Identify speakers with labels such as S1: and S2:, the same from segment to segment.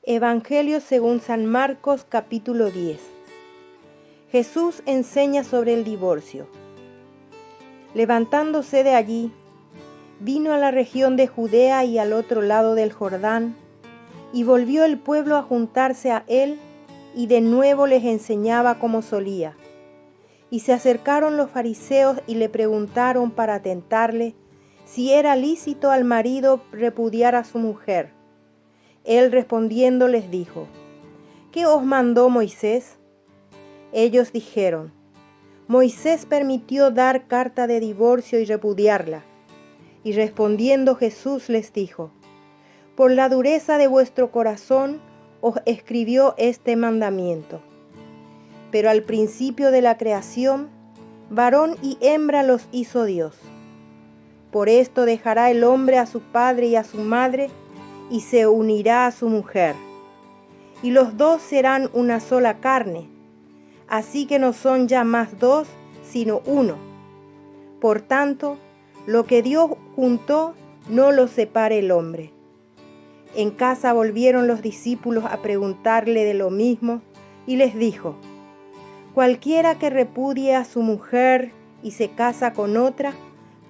S1: Evangelio según San Marcos, capítulo 10. Jesús enseña sobre el divorcio. Levantándose de allí, vino a la región de Judea y al otro lado del Jordán, y volvió el pueblo a juntarse a él, y de nuevo les enseñaba como solía. Y se acercaron los fariseos y le preguntaron para tentarle si era lícito al marido repudiar a su mujer. Él respondiendo les dijo: ¿Qué os mandó Moisés? Ellos dijeron: Moisés permitió dar carta de divorcio y repudiarla. Y respondiendo Jesús les dijo: Por la dureza de vuestro corazón os escribió este mandamiento. Pero al principio de la creación, varón y hembra los hizo Dios. Por esto dejará el hombre a su padre y a su madre, y se unirá a su mujer, y los dos serán una sola carne. Así que no son ya más dos, sino uno. Por tanto, lo que Dios juntó, no lo separe el hombre. En casa volvieron los discípulos a preguntarle de lo mismo, y les dijo: Cualquiera que repudie a su mujer y se casa con otra,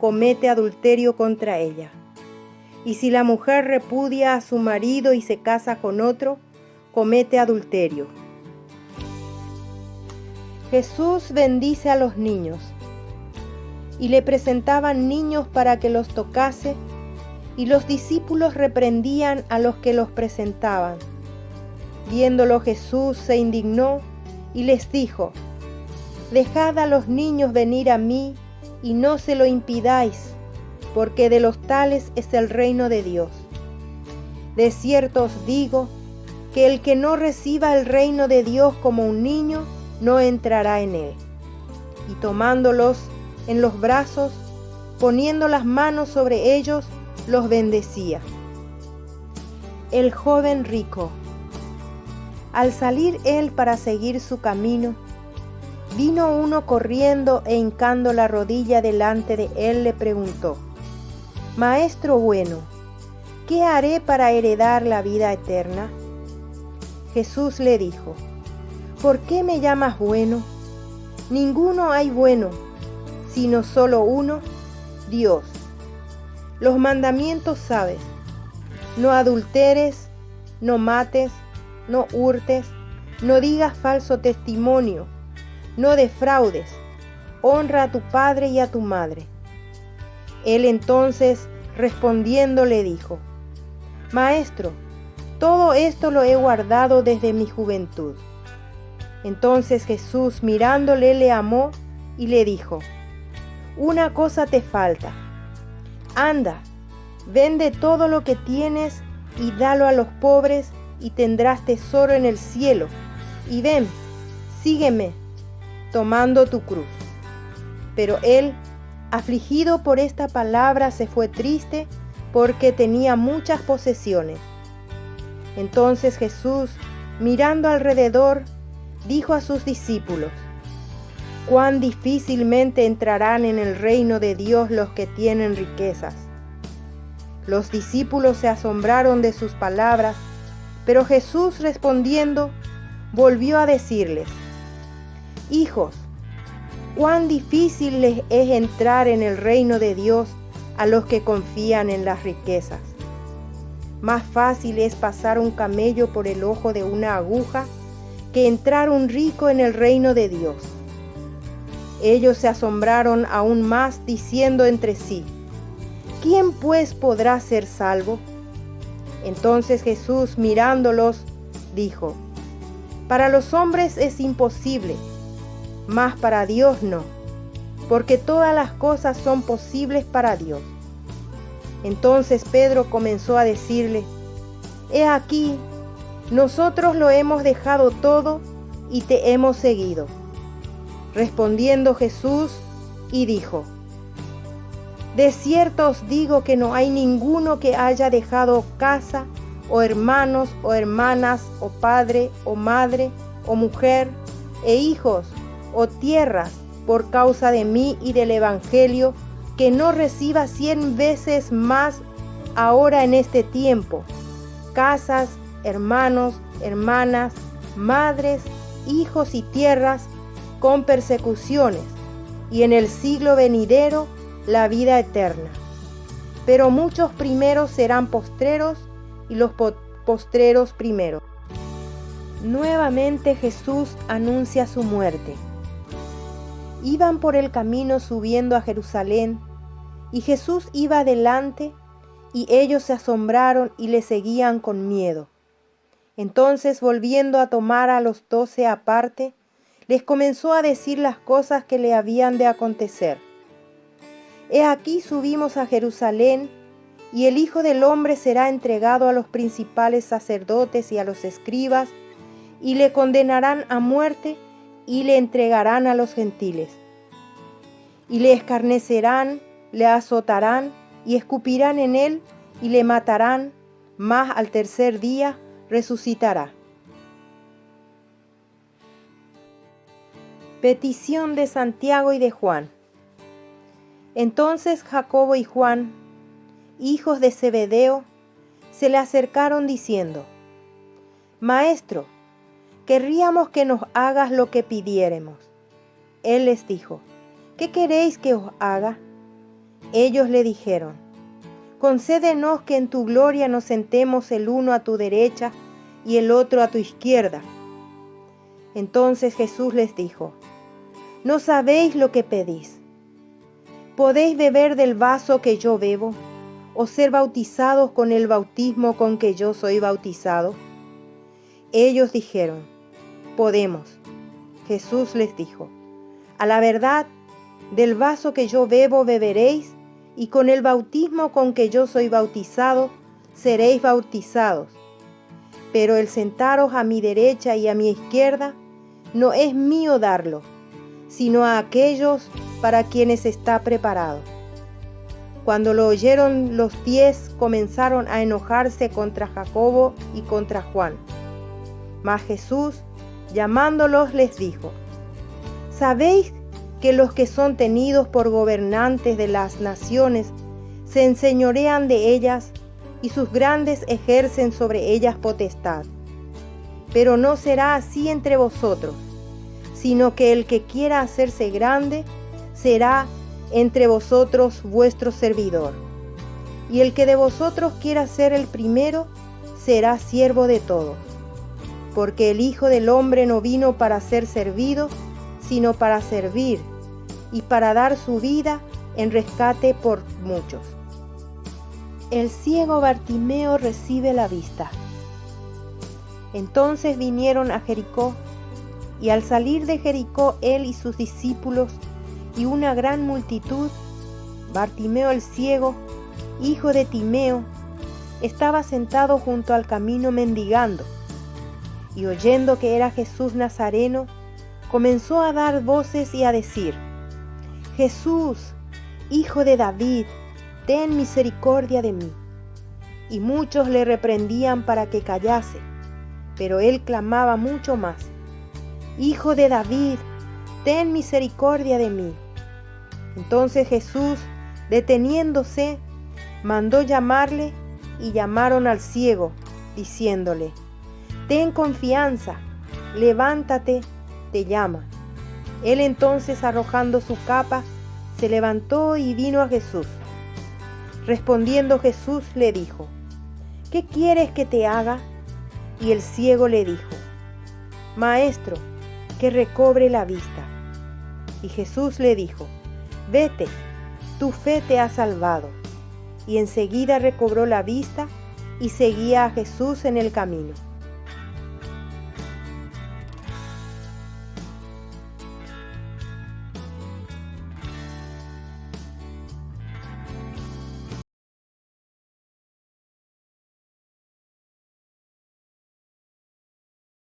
S1: comete adulterio contra ella. Y si la mujer repudia a su marido y se casa con otro, comete adulterio. Jesús bendice a los niños. Y le presentaban niños para que los tocase, y los discípulos reprendían a los que los presentaban. Viéndolo Jesús se indignó y les dijo: Dejad a los niños venir a mí, y no se lo impidáis, porque de los tales es el reino de Dios. De cierto os digo, que el que no reciba el reino de Dios como un niño, no entrará en él. Y tomándolos en los brazos, poniendo las manos sobre ellos, los bendecía. El joven rico. Al salir él para seguir su camino, vino uno corriendo e hincando la rodilla delante de él le preguntó: Maestro bueno, ¿qué haré para heredar la vida eterna? Jesús le dijo: ¿Por qué me llamas bueno? Ninguno hay bueno, sino solo uno, Dios. Los mandamientos sabes: no adulteres, no mates, no hurtes, no digas falso testimonio, no defraudes, honra a tu padre y a tu madre. Él entonces, respondiendo, le dijo: Maestro, todo esto lo he guardado desde mi juventud. Entonces Jesús, mirándole, le amó y le dijo: Una cosa te falta. Anda, vende todo lo que tienes y dalo a los pobres, y tendrás tesoro en el cielo. Y ven, sígueme, tomando tu cruz. Pero él, afligido por esta palabra, se fue triste, porque tenía muchas posesiones. Entonces Jesús, mirando alrededor, dijo a sus discípulos: Cuán difícilmente entrarán en el reino de Dios los que tienen riquezas. Los discípulos se asombraron de sus palabras, pero Jesús, respondiendo, volvió a decirles: Hijos, cuán difícil les es entrar en el reino de Dios a los que confían en las riquezas. Más fácil es pasar un camello por el ojo de una aguja que entrar un rico en el reino de Dios. Ellos se asombraron aún más, diciendo entre sí: ¿Quién pues podrá ser salvo? Entonces Jesús, mirándolos, dijo: Para los hombres es imposible, mas para Dios no, porque todas las cosas son posibles para Dios. Entonces Pedro comenzó a decirle: He aquí, nosotros lo hemos dejado todo y te hemos seguido. Respondiendo Jesús y dijo: De cierto os digo que no hay ninguno que haya dejado casa, o hermanos, o hermanas, o padre, o madre, o mujer, e hijos, o tierras, por causa de mí y del Evangelio, que no reciba 100 veces más ahora en este tiempo, casas, hermanos, hermanas, madres, hijos y tierras, con persecuciones, y en el siglo venidero la vida eterna. Pero muchos primeros serán postreros, y los postreros primeros. Nuevamente Jesús anuncia su muerte. Iban por el camino subiendo a Jerusalén, y Jesús iba adelante, y ellos se asombraron y le seguían con miedo. Entonces, volviendo a tomar a los 12 aparte, les comenzó a decir las cosas que le habían de acontecer. He aquí subimos a Jerusalén, y el Hijo del Hombre será entregado a los principales sacerdotes y a los escribas, y le condenarán a muerte, y le entregarán a los gentiles. Y le escarnecerán, le azotarán, y escupirán en él, y le matarán, mas al tercer día resucitará. Petición de Santiago y de Juan. Entonces Jacobo y Juan, hijos de Zebedeo, se le acercaron diciendo: Maestro, querríamos que nos hagas lo que pidiéremos. Él les dijo: ¿Qué queréis que os haga? Ellos le dijeron: Concédenos que en tu gloria nos sentemos el uno a tu derecha y el otro a tu izquierda. Entonces Jesús les dijo: No sabéis lo que pedís. ¿Podéis beber del vaso que yo bebo, o ser bautizados con el bautismo con que yo soy bautizado? Ellos dijeron: Podemos. Jesús les dijo: A la verdad, del vaso que yo bebo beberéis, y con el bautismo con que yo soy bautizado seréis bautizados. Pero el sentaros a mi derecha y a mi izquierda no es mío darlo, sino a aquellos para quienes está preparado. Cuando lo oyeron los 10, comenzaron a enojarse contra Jacobo y contra Juan. Mas Jesús, llamándolos, les dijo: ¿Sabéis que los que son tenidos por gobernantes de las naciones se enseñorean de ellas, y sus grandes ejercen sobre ellas potestad? Pero no será así entre vosotros, sino que el que quiera hacerse grande será entre vosotros vuestro servidor. Y el que de vosotros quiera ser el primero será siervo de todos. Porque el Hijo del Hombre no vino para ser servido, sino para servir, y para dar su vida en rescate por muchos. El ciego Bartimeo recibe la vista. Entonces vinieron a Jericó, y al salir de Jericó él y sus discípulos y una gran multitud, Bartimeo el ciego, hijo de Timeo, estaba sentado junto al camino mendigando, y oyendo que era Jesús Nazareno, comenzó a dar voces y a decir: Jesús, hijo de David, ten misericordia de mí. Y muchos le reprendían para que callase, pero él clamaba mucho más: Hijo de David, ten misericordia de mí. Entonces Jesús, deteniéndose, mandó llamarle, y llamaron al ciego, diciéndole: Ten confianza, levántate, te llama. Él entonces, arrojando su capa, se levantó y vino a Jesús. Respondiendo Jesús le dijo: ¿Qué quieres que te haga? Y el ciego le dijo: Maestro, que recobre la vista. Y Jesús le dijo: Vete, tu fe te ha salvado. Y enseguida recobró la vista y seguía a Jesús en el camino.